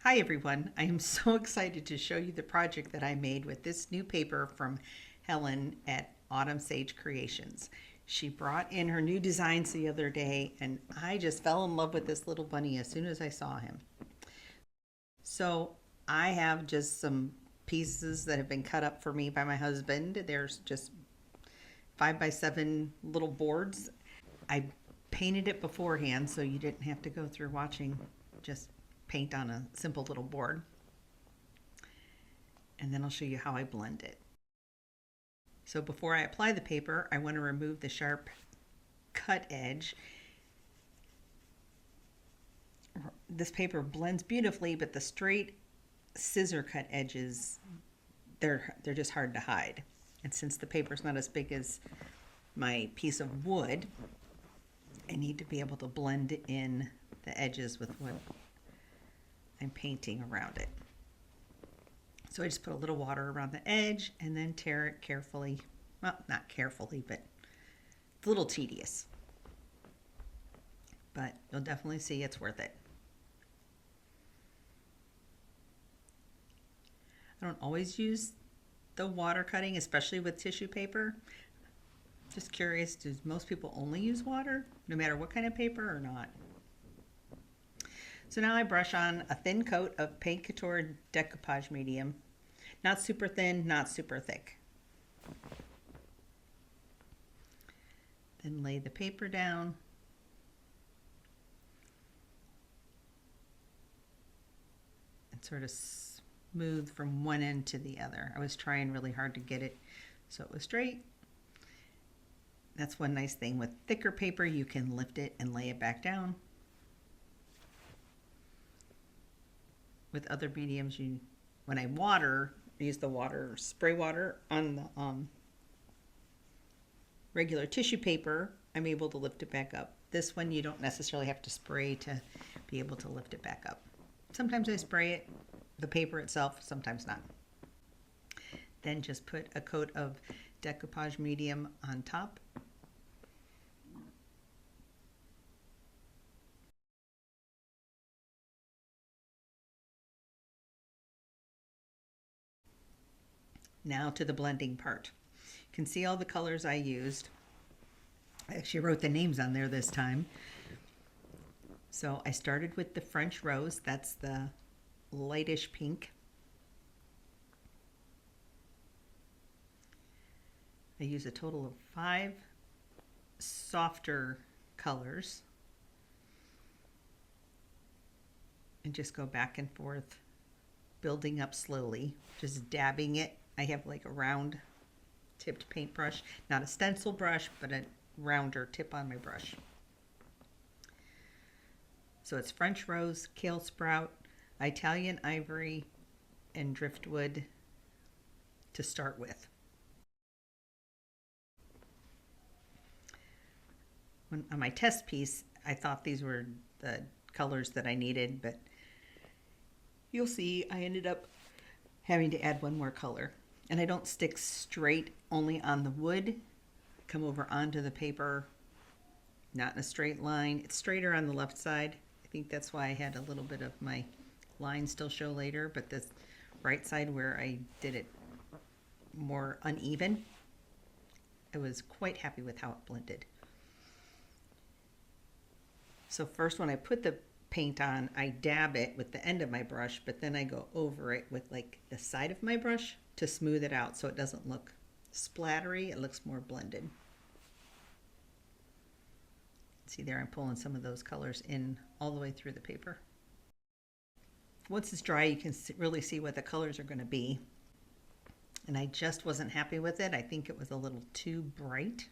Hi everyone, I am so excited to show you the project that I made with this new paper from Helen at Autumn Sage Creations. She brought in her new designs the other day and I just fell in love with this little bunny as soon as I saw him. So I have just some pieces that have been cut up for me by my husband. There's just 5x7 little boards. I painted it beforehand so you didn't have to go through watching just paint on a simple little board. And then I'll show you how I blend it. So before I apply the paper, I want to remove the sharp cut edge. This paper blends beautifully, but the straight scissor cut edges, they're just hard to hide. And since the paper is not as big as my piece of wood, I need to be able to blend in the edges with what I'm painting around it. So I just put a little water around the edge and then tear it carefully. Well, not carefully, but it's a little tedious. But you'll definitely see it's worth it. I don't always use the water cutting, especially with tissue paper. Just curious, do most people only use water, no matter what kind of paper or not? So now I brush on a thin coat of Paint Couture Decoupage medium. Not super thin, not super thick. Then lay the paper down. And sort of smooth from one end to the other. I was trying really hard to get it so it was straight. That's one nice thing. With thicker paper, you can lift it and lay it back down. With other mediums, when I water, I use the water, spray water on the regular tissue paper, I'm able to lift it back up. This one, you don't necessarily have to spray to be able to lift it back up. Sometimes I spray it, the paper itself, sometimes not. Then just put a coat of decoupage medium on top. Now to the blending part. You can see all the colors I used. I actually wrote the names on there this time. So I started with the French rose. That's the lightish pink. I use a total of 5 softer colors and just go back and forth, building up slowly, just dabbing it. I have like a round tipped paintbrush, not a stencil brush, but a rounder tip on my brush. So it's French rose, kale sprout, Italian ivory, and driftwood to start with. On my test piece, I thought these were the colors that I needed, but you'll see I ended up having to add one more color. And I don't stick straight only on the wood, come over onto the paper, not in a straight line. It's straighter on the left side. I think that's why I had a little bit of my line still show later, but the right side where I did it more uneven, I was quite happy with how it blended. So first when I put the paint on, I dab it with the end of my brush, but then I go over it with like the side of my brush to smooth it out so it doesn't look splattery, it looks more blended. See there, I'm pulling some of those colors in all the way through the paper. Once it's dry, you can really see what the colors are going to be. And I just wasn't happy with it. I think it was a little too bright.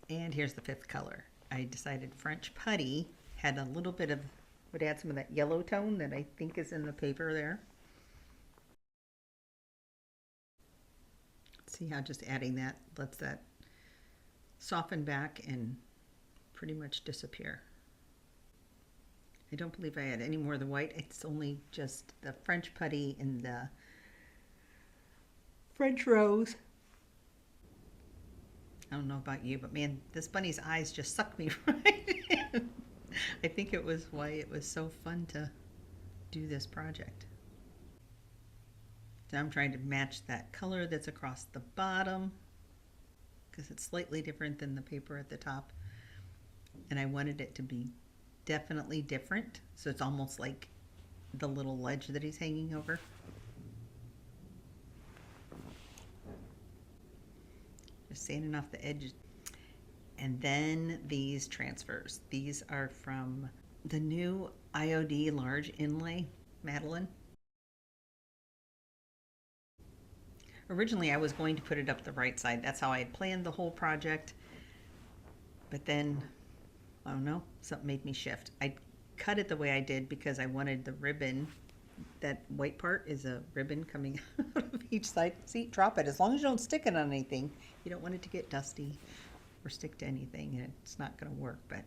And here's the 5th color. I decided French putty had a little bit of, would add some of that yellow tone that I think is in the paper there. See how just adding that lets that soften back and pretty much disappear. I don't believe I add any more of the white. It's only just the French putty and the French rose. I don't know about you, but man, this bunny's eyes just sucked me right in. I think it was why it was so fun to do this project. So I'm trying to match that color that's across the bottom because it's slightly different than the paper at the top. And I wanted it to be definitely different. So it's almost like the little ledge that he's hanging over. Just sanding off the edge. And then these transfers. These are from the new IOD large inlay Madeleine. Originally I was going to put it up the right side. That's how I had planned the whole project. But then, I don't know, something made me shift. I cut it the way I did because I wanted the ribbon, that white part is a ribbon coming out of each side. See, drop it. As long as you don't stick it on anything, you don't want it to get dusty or stick to anything, and it's not going to work. But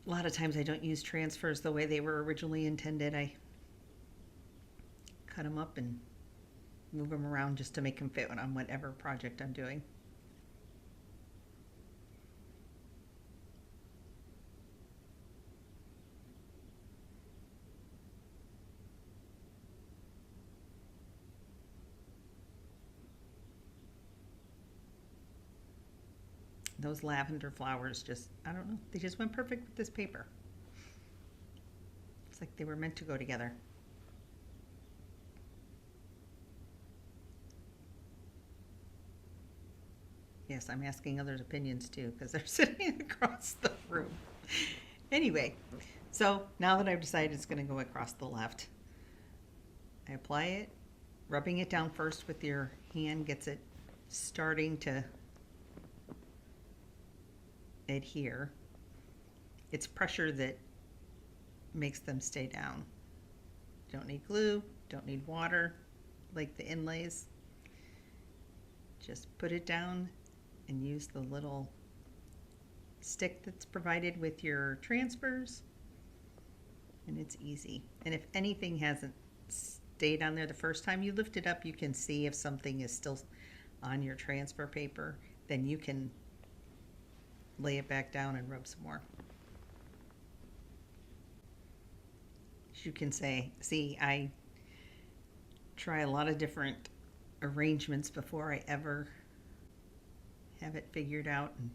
a lot of times I don't use transfers the way they were originally intended. I cut them up and move them around just to make them fit on whatever project I'm doing. Those lavender flowers just, I don't know, they just went perfect with this paper. It's like they were meant to go together. Yes, I'm asking others' opinions too because they're sitting across the room. Anyway, so now that I've decided it's going to go across the left, I apply it, rubbing it down first with your hand gets it starting to adhere. It's pressure that makes them stay down. Don't need glue, don't need water like the inlays. Just put it down and use the little stick that's provided with your transfers, and it's easy. And if anything hasn't stayed on there the first time you lift it up, you can see if something is still on your transfer paper, then you can lay it back down and rub some more. As you can see, I try a lot of different arrangements before I ever have it figured out and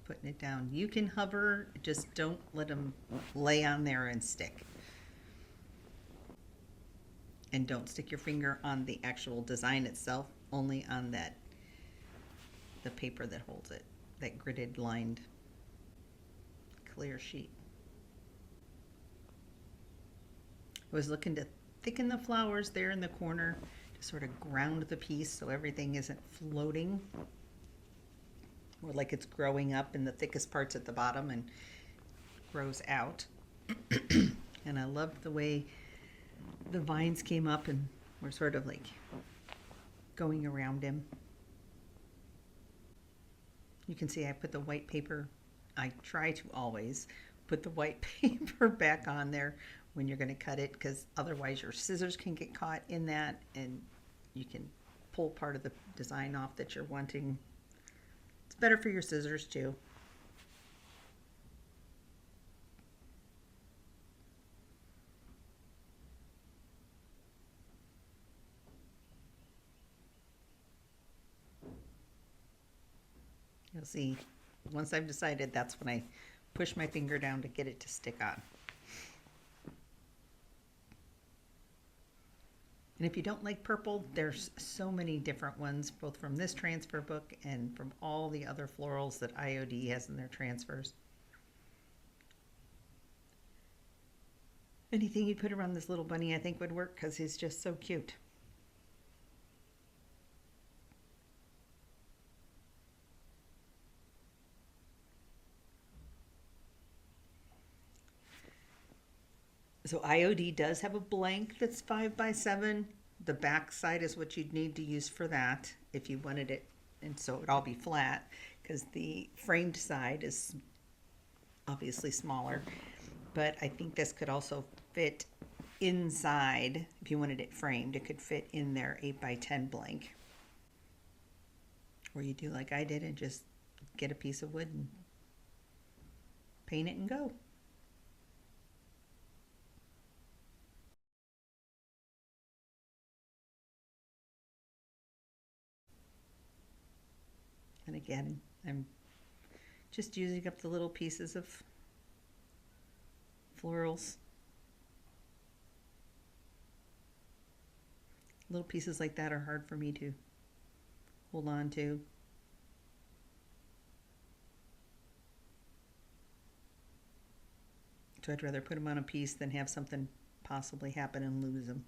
putting it down. You can hover, just don't let them lay on there and stick. And don't stick your finger on the actual design itself, only on the paper that holds it, that gridded lined clear sheet. I was looking to thicken the flowers there in the corner to sort of ground the piece so everything isn't floating, or like it's growing up in the thickest parts at the bottom and grows out. And I loved the way the vines came up and were sort of like going around him. You can see I put the white paper, I try to always put the white paper back on there when you're going to cut it, because otherwise your scissors can get caught in that and you can pull part of the design off that you're wanting. It's better for your scissors too. You'll see, once I've decided, that's when I push my finger down to get it to stick on. And if you don't like purple, there's so many different ones, both from this transfer book and from all the other florals that IOD has in their transfers. Anything you put around this little bunny I think would work because he's just so cute. So IOD does have a blank that's 5x7. The back side is what you'd need to use for that if you wanted it, and so it would all be flat, because the framed side is obviously smaller. But I think this could also fit inside. If you wanted it framed, it could fit in their 8x10 blank, where you do like I did and just get a piece of wood and paint it and go. And again, I'm just using up the little pieces of florals. Little pieces like that are hard for me to hold on to. So I'd rather put them on a piece than have something possibly happen and lose them.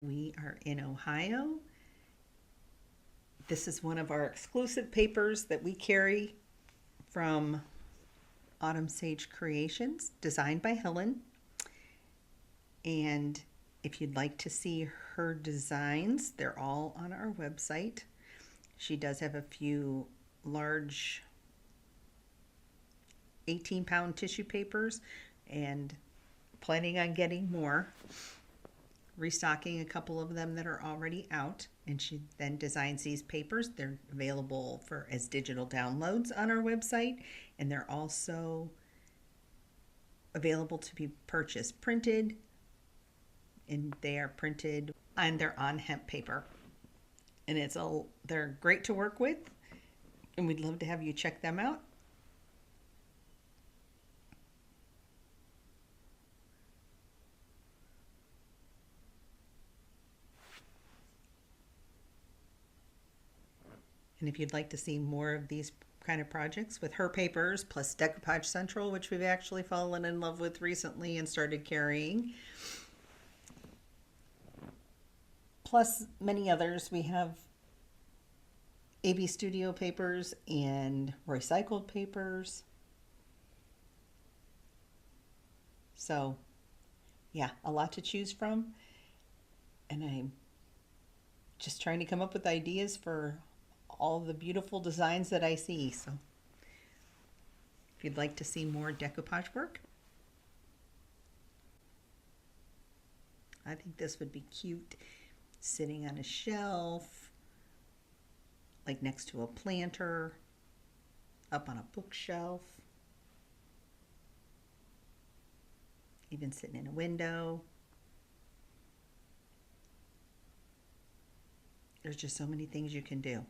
We are in Ohio. This is one of our exclusive papers that we carry from Autumn Sage Creations, designed by Helen. And if you'd like to see her designs, they're all on our website. She does have a few large 18-pound tissue papers and planning on getting more. Restocking a couple of them that are already out, and she then designs these papers. They're available as digital downloads on our website, and they're also available to be purchased printed, and they are printed and they're on hemp paper, and they're great to work with, and we'd love to have you check them out. And if you'd like to see more of these kind of projects with her papers, plus Decoupage Central, which we've actually fallen in love with recently and started carrying, plus many others, we have AB Studio papers and recycled papers. So yeah, a lot to choose from. And I'm just trying to come up with ideas for all the beautiful designs that I see. So if you'd like to see more decoupage work, I think this would be cute sitting on a shelf, like next to a planter, up on a bookshelf, even sitting in a window. There's just so many things you can do.